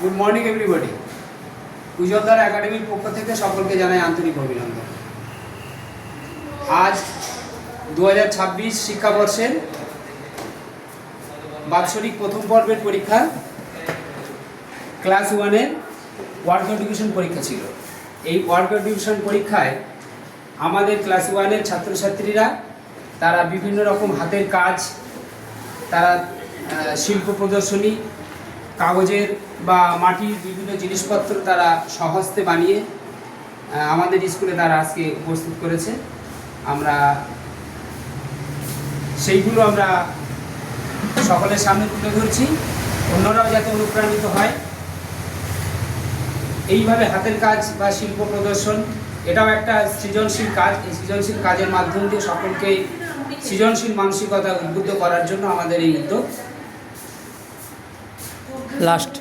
Good morning everybody. উজ্জ্বলধারা একাডেমির পক্ষ থেকে সকলকে জানাই আন্তরিক অভিনন্দন। আজ 2026 শিক্ষাবর্ষের বাৎসরিক প্রথম পর্বের পরীক্ষা ক্লাস 1-এর ওয়ার্ড কন্ট্রিবিউশন পরীক্ষা ছিল। এই ওয়ার্ড কন্ট্রিবিউশন পরীক্ষায় আমাদের ক্লাস 1-এর ছাত্রছাত্রীরা তারা বিভিন্ন রকম হাতের কাজ, তারা শিল্প প্রদর্শনী, কাগজের বা মাটির বিভিন্ন জিনিসপত্র তারা স্বহস্তে বানিয়ে আমাদের স্কুলে তারা আজকে উপস্থিত করেছে। আমরা সেইগুলো আমরা সকলের সামনে তুলে ধরছি, অন্যরাও যাতে অনুপ্রাণিত হয়। এইভাবে হাতের কাজ বা শিল্প প্রদর্শন এটাও একটা সৃজনশীল কাজ। এই সৃজনশীল কাজের মাধ্যম দিয়ে সকলকে সৃজনশীল মানসিকতা উদ্বুদ্ধ করার জন্য আমাদের এই উদ্যোগ। লাস্ট